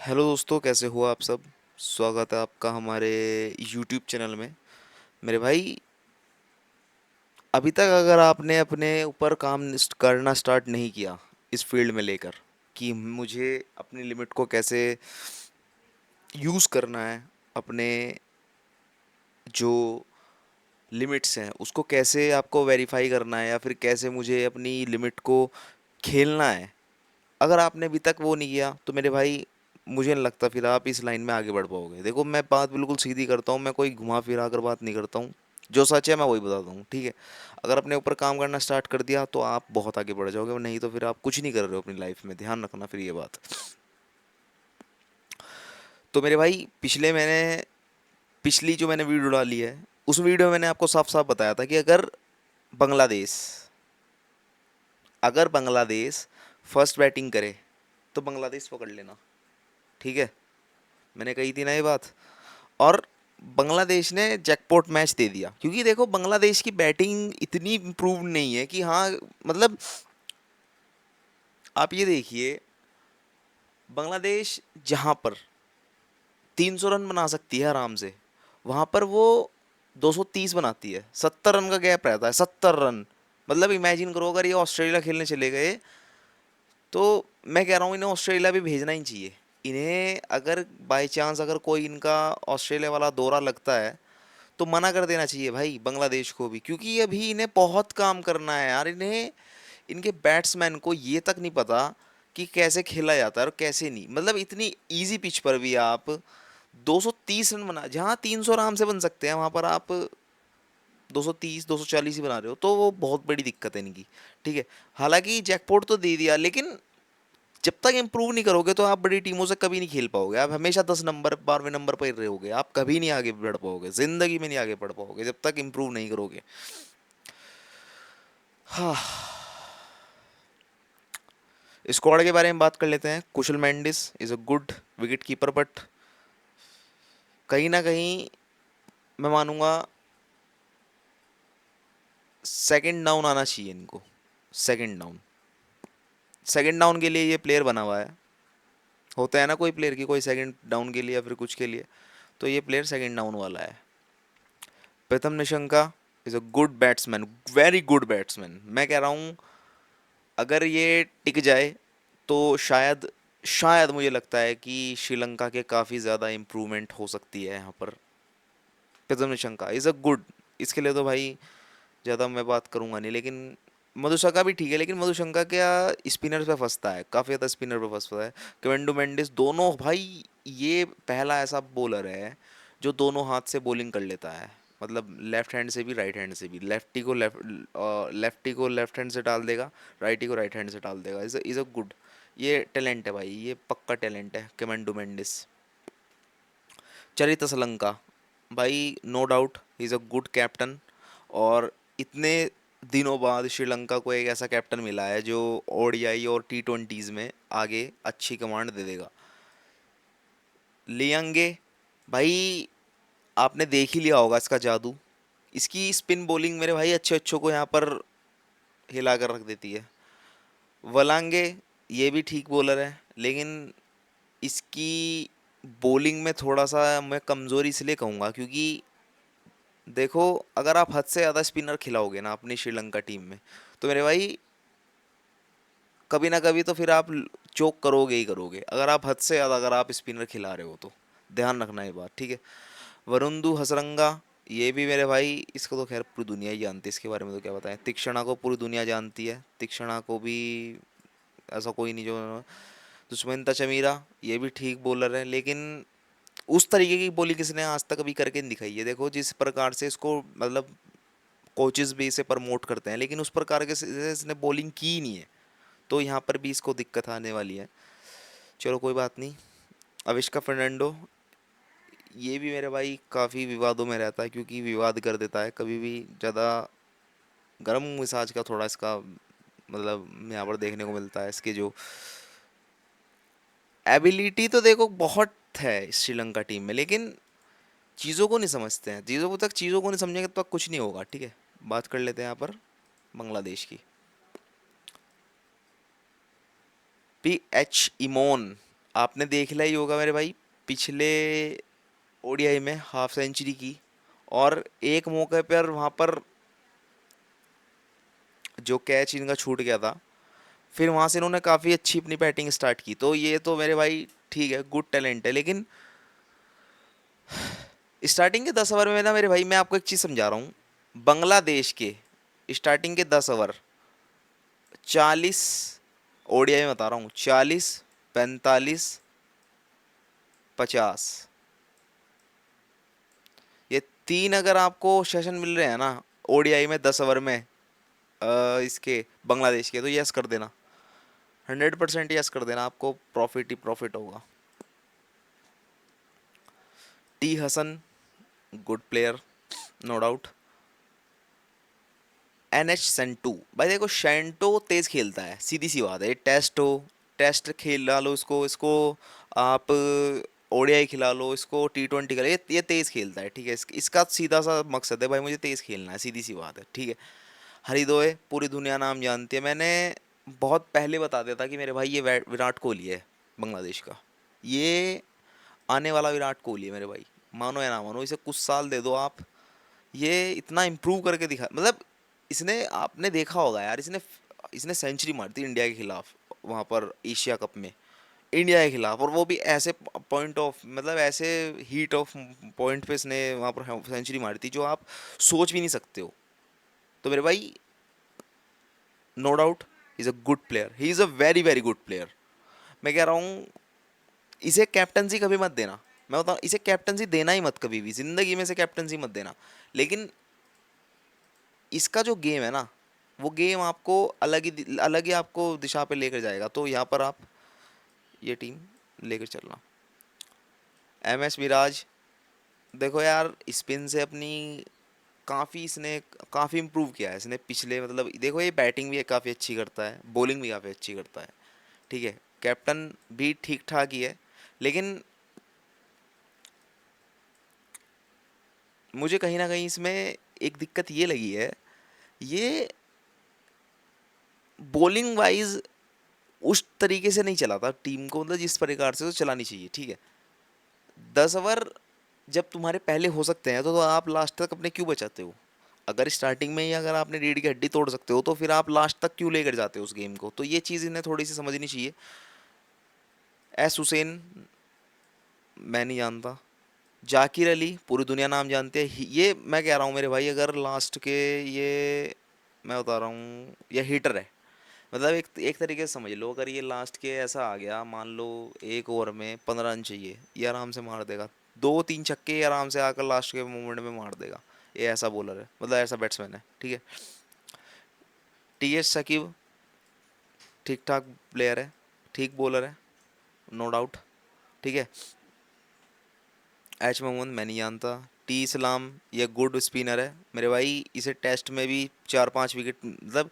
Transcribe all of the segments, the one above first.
Hello दोस्तों, कैसे हो आप सब। स्वागत है आपका हमारे यूट्यूब चैनल में। मेरे भाई, अभी तक अगर आपने अपने ऊपर काम करना स्टार्ट नहीं किया इस फील्ड में लेकर कि मुझे अपनी लिमिट को कैसे यूज़ करना है, अपने जो लिमिट्स हैं उसको कैसे आपको वेरीफाई करना है, या फिर कैसे मुझे अपनी लिमिट को खेलना है, अगर आपने अभी तक वो नहीं किया तो मेरे भाई मुझे नहीं लगता फिर आप इस लाइन में आगे बढ़ पाओगे। देखो, मैं बात बिल्कुल सीधी करता हूँ, मैं कोई घुमा फिरा कर बात नहीं करता हूँ। जो सच है मैं वही बताता हूँ, ठीक है। अगर अपने ऊपर काम करना स्टार्ट कर दिया तो आप बहुत आगे बढ़ जाओगे, और नहीं तो फिर आप कुछ नहीं कर रहे हो अपनी लाइफ में। ध्यान रखना फिर ये बात। तो मेरे भाई, पिछली जो मैंने वीडियो डाली है, उस वीडियो में मैंने आपको साफ साफ बताया था कि बांग्लादेश अगर बांग्लादेश फर्स्ट बैटिंग करे तो बांग्लादेश पकड़ लेना, ठीक है। मैंने कही थी ना ये बात। और बांग्लादेश ने जैकपॉट मैच दे दिया, क्योंकि देखो बांग्लादेश की बैटिंग इतनी इम्प्रूव नहीं है कि हाँ, मतलब आप ये देखिए, बांग्लादेश जहाँ पर 300 रन बना सकती है आराम से, वहाँ पर वो 230 बनाती है। 70 रन का गैप रहता है, 70 रन। मतलब इमेजिन करो, अगर ये ऑस्ट्रेलिया खेलने चले गए तो मैं कह रहा हूँ इन्हें ऑस्ट्रेलिया भी भेजना ही चाहिए। इन्हें अगर बाय चांस अगर कोई इनका ऑस्ट्रेलिया वाला दौरा लगता है तो मना कर देना चाहिए भाई बांग्लादेश को भी, क्योंकि अभी इन्हें बहुत काम करना है यार। इन्हें, इनके बैट्समैन को ये तक नहीं पता कि कैसे खेला जाता है और कैसे नहीं। मतलब इतनी इजी पिच पर भी आप 230 रन बना, जहाँ 300 आराम से बन सकते हैं, वहाँ पर आप 230 240 ही बना रहे हो, तो वो बहुत बड़ी दिक्कत है इनकी, ठीक है। हालांकि जैकपॉट तो दे दिया, लेकिन जब तक इम्प्रूव नहीं करोगे तो आप बड़ी टीमों से कभी नहीं खेल पाओगे। आप हमेशा 10 नंबर 12वें नंबर पर ही रहोगे, आप कभी नहीं आगे बढ़ पाओगे, जिंदगी में नहीं आगे बढ़ पाओगे जब तक इम्प्रूव नहीं करोगे। हाँ। स्क्वाड के बारे में बात कर लेते हैं। Kusal Mendis is a good wicket keeper, but कहीं ना कहीं मैं मानूंगा सेकंड डाउन आना चाहिए इनको। सेकंड डाउन, सेकंड डाउन के लिए ये प्लेयर बना हुआ है। होता है ना कोई प्लेयर की, कोई सेकंड डाउन के लिए या फिर कुछ के लिए, तो ये प्लेयर सेकंड डाउन वाला है। प्रथम Nissanka is a good batsman, very good batsman. मैं कह रहा हूँ अगर ये टिक जाए तो शायद, शायद मुझे लगता है कि श्रीलंका के काफ़ी ज़्यादा इम्प्रूवमेंट हो सकती है यहाँ पर। प्रथम निशंका इज़ अ गुड, इसके लिए तो भाई ज़्यादा मैं बात करूँगा नहीं, लेकिन मधुशंका भी ठीक है। लेकिन मधुशंका क्या स्पिनर पे फंसता है, काफ़ी ज़्यादा स्पिनर पे फंसता है। केवेंडो मेंडिस दोनों भाई, ये पहला ऐसा बॉलर है जो दोनों हाथ से बॉलिंग कर लेता है। मतलब लेफ्ट हैंड से भी राइट हैंड से भी, लेफ्टी को लेफ्ट हैंड से डाल देगा, राइटी को राइट हैंड से डाल देगा। इज़ अ गुड, ये टैलेंट है भाई, ये पक्का टैलेंट है केवेंडो मेंडिस। चरित असलंका, भाई no doubt he is a good captain. और इतने दिनों बाद श्रीलंका को एक ऐसा कैप्टन मिला है जो ओडीआई और टी20s में आगे अच्छी कमांड दे देगा। लियांगे, भाई आपने देख ही लिया होगा इसका जादू। इसकी स्पिन बॉलिंग मेरे भाई अच्छे अच्छों को यहाँ पर हिला कर रख देती है। वलांगे, ये भी ठीक बॉलर है, लेकिन इसकी बॉलिंग में थोड़ा सा मैं कमज़ोरी इसलिए कहूँगा क्योंकि देखो, अगर आप हद से ज़्यादा स्पिनर खिलाओगे ना अपनी श्रीलंका टीम में, तो मेरे भाई कभी ना कभी तो फिर आप चोक करोगे ही करोगे, अगर आप हद से ज़्यादा अगर आप स्पिनर खिला रहे हो तो। ध्यान रखना ये बात, ठीक है। वरुंधु हसरंगा, ये भी मेरे भाई, इसको तो खैर पूरी दुनिया ही जानती है, इसके बारे में तो क्या बताएं। तीक्षणा को पूरी दुनिया जानती है, तीक्षणा को भी ऐसा कोई नहीं जो। दुष्मंता चमीरा, ये भी ठीक बॉलर है, लेकिन उस तरीके की बॉलिंग किसने आज तक अभी करके नहीं दिखाई है। देखो जिस प्रकार से इसको, मतलब कोचेस भी इसे प्रमोट करते हैं, लेकिन उस प्रकार के से इसने बॉलिंग की ही नहीं है, तो यहाँ पर भी इसको दिक्कत आने वाली है। चलो कोई बात नहीं। अविष्का फर्नांडो, ये भी मेरे भाई काफ़ी विवादों में रहता है, क्योंकि विवाद कर देता है कभी भी। ज़्यादा गर्म मिजाज का थोड़ा इसका, मतलब यहाँ पर देखने को मिलता है। इसके जो एबिलिटी तो देखो बहुत है इस श्रीलंका टीम में, लेकिन चीज़ों को नहीं समझते हैं। चीज़ों को नहीं समझेंगे तो कुछ नहीं होगा, ठीक है। बात कर लेते हैं यहाँ पर बांग्लादेश की। PH इमोन, आपने देख लिया ही होगा मेरे भाई, पिछले ओडीआई में हाफ सेंचुरी की, और एक मौके पर वहां पर जो कैच इनका छूट गया था, फिर वहां से इन्होंने काफी अच्छी अपनी बैटिंग स्टार्ट की। तो ये तो मेरे भाई ठीक है, गुड टैलेंट है, लेकिन स्टार्टिंग के 10 ओवर में ना मेरे भाई, मैं आपको एक चीज समझा रहा हूँ, बांग्लादेश के स्टार्टिंग के 10 ओवर, 40, ओडीआई में बता रहा हूँ, 40, 45, 50, ये तीन अगर आपको सेशन मिल रहे हैं ना ओडीआई में 10 ओवर में, इसके बांग्लादेश के, तो यस कर देना, 100% यस कर देना, आपको प्रॉफिट ही प्रॉफिट होगा। T Hasan, good player, no doubt. N H Shanto, भाई देखो शेंटो तेज खेलता है, सीधी सी बात है, ये टेस्ट हो, टेस्ट खिला लो इसको, इसको आप ओडीआई खिला लो, इसको T20 खिला, ये तेज खेलता है, ठीक है, इसका सीधा सा मकसद है भाई, मुझे तेज खेलना है, सीधी सी बात है, ठीक है। हरिदोए पूरी दुनिया नाम जानती है, मैंने बहुत पहले बता दिया था कि मेरे भाई ये विराट कोहली है बांग्लादेश का, ये आने वाला विराट कोहली है मेरे भाई, मानो या ना मानो, इसे कुछ साल दे दो आप, ये इतना इम्प्रूव करके दिखा, मतलब इसने, आपने देखा होगा यार, इसने इसने सेंचुरी मारी थी इंडिया के खिलाफ वहां पर एशिया कप में, इंडिया के खिलाफ, और वो भी ऐसे पॉइंट ऑफ, मतलब ऐसे हीट ऑफ पॉइंट पे इसने वहां पर सेंचुरी मारी थी जो आप सोच भी नहीं सकते हो। तो मेरे भाई, no doubt, is a good player, he is a very very good player. मैं कह रहा हूँ, इसे कैप्टनसी कभी मत देना, मैं बताऊँ, इसे कैप्टनसी देना ही मत, कभी भी जिंदगी में से कैप्टनसी मत देना। लेकिन इसका जो गेम है ना, वो गेम आपको अलग ही आपको दिशा पे लेकर जाएगा, तो यहाँ पर आप ये टीम लेकर चलना। एम एस मिराज, देखो यार, स्पिन से अपनी काफ़ी इसने काफ़ी इम्प्रूव किया है इसने पिछले, मतलब देखो ये बैटिंग भी काफ़ी अच्छी करता है, बॉलिंग भी काफ़ी अच्छी करता है, ठीक है, कैप्टन भी ठीक ठाक ही है, लेकिन मुझे कहीं ना कहीं इसमें एक दिक्कत ये लगी है, ये बॉलिंग वाइज उस तरीके से नहीं चलाता टीम को, मतलब जिस प्रकार से तो चलानी चाहिए, ठीक है। 10 ओवर जब तुम्हारे पहले हो सकते हैं, तो आप लास्ट तक अपने क्यों बचाते हो? अगर स्टार्टिंग में ही अगर आपने रीढ़ की हड्डी तोड़ सकते हो, तो फिर आप लास्ट तक क्यों लेकर जाते हो उस गेम को? तो ये चीज़ इन्हें थोड़ी सी समझनी चाहिए। एस हुसैन, मैं नहीं जानता। जाकिर अली पूरी दुनिया नाम जानते हैं, ये मैं कह रहा हूँ मेरे भाई, अगर लास्ट के ये, मैं बता रहा हूँ, ये हीटर है, मतलब एक एक तरीके से समझ लो, अगर ये लास्ट के ऐसा आ गया, मान लो एक ओवर में 15 रन चाहिए, ये आराम से मार देगा, 2-3 छक्के ये आराम से आकर लास्ट के मोमेंट में मार देगा, ये ऐसा बॉलर है, मतलब ऐसा बैट्समैन है, ठीक है। टी एस शकीब, ठीक ठाक प्लेयर है, ठीक बॉलर है, नो डाउट, ठीक है। एच मोहम्मद, मैं नहीं जानता। टी इस्लाम, ये गुड स्पिनर है मेरे भाई, इसे टेस्ट में भी 4-5 विकेट, मतलब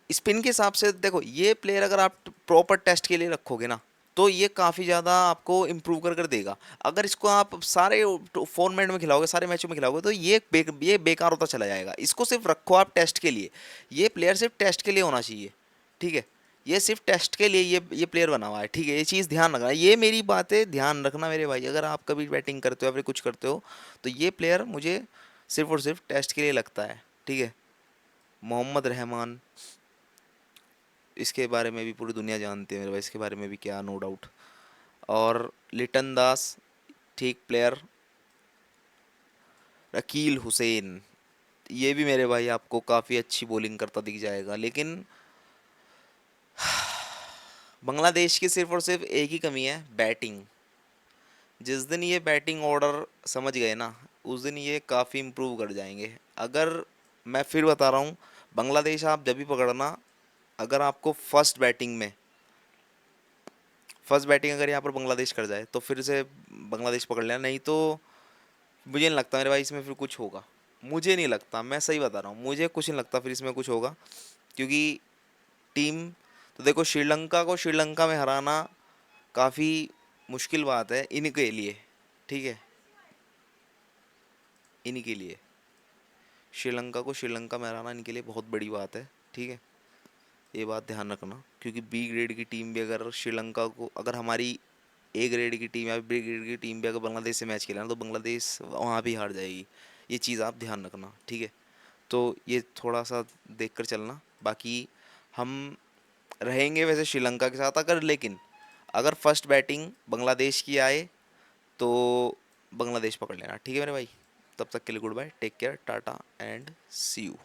स्पिन के हिसाब से देखो, ये प्लेयर अगर आप प्रॉपर टेस्ट के लिए रखोगे ना, तो ये काफ़ी ज़्यादा आपको इम्प्रूव कर कर देगा। अगर इसको आप सारे फॉर्मेट में खिलाओगे, सारे मैचों में खिलाओगे, तो ये बेकार होता चला जाएगा। इसको सिर्फ रखो आप टेस्ट के लिए, ये प्लेयर सिर्फ टेस्ट के लिए होना चाहिए, ठीक है। ये सिर्फ टेस्ट के लिए ये प्लेयर बना हुआ है, ठीक है, ये चीज़ ध्यान रखना, ये मेरी बातें ध्यान रखना मेरे भाई, अगर आप कभी बैटिंग करते हो या फिर कुछ करते हो, तो ये प्लेयर मुझे सिर्फ और सिर्फ टेस्ट के लिए लगता है, ठीक है। मोहम्मद रहमान, इसके बारे में भी पूरी दुनिया जानती है मेरे भाई, इसके बारे में भी क्या, नो डाउट। और लिटन दास, ठीक प्लेयर। रकील हुसैन, ये भी मेरे भाई आपको काफ़ी अच्छी बॉलिंग करता दिख जाएगा, लेकिन बांग्लादेश की सिर्फ और सिर्फ एक ही कमी है, बैटिंग। जिस दिन ये बैटिंग ऑर्डर समझ गए ना, उस दिन ये काफ़ी इम्प्रूव कर जाएंगे। अगर, मैं फिर बता रहा हूँ, बांग्लादेश आप जब भी पकड़ना, अगर आपको फर्स्ट बैटिंग अगर यहाँ पर बांग्लादेश कर जाए, तो फिर से बांग्लादेश पकड़ लेना, नहीं तो मुझे नहीं लगता मेरे भाई इसमें फिर कुछ होगा। मुझे नहीं लगता, मैं सही बता रहा हूँ, मुझे कुछ नहीं लगता फिर इसमें कुछ होगा, क्योंकि टीम, तो देखो श्रीलंका को श्रीलंका में हराना काफ़ी मुश्किल बात है इनके लिए, ठीक है, इन्हीं के लिए, श्रीलंका को श्रीलंका में हराना इनके लिए बहुत बड़ी बात है, ठीक है। ये बात ध्यान रखना, क्योंकि बी ग्रेड की टीम भी अगर श्रीलंका को, अगर हमारी ए ग्रेड की टीम या बी ग्रेड की टीम भी अगर बांग्लादेश से मैच खेला ना, तो बांग्लादेश वहाँ भी हार जाएगी। ये चीज़ आप ध्यान रखना, ठीक है। तो ये थोड़ा सा देख कर चलना। बाकी हम रहेंगे वैसे श्रीलंका के साथ, अगर लेकिन अगर फर्स्ट बैटिंग बांग्लादेश की आए तो बांग्लादेश पकड़ लेना, ठीक है मेरे भाई। तब तक के लिए good bye, take care, tata and see you.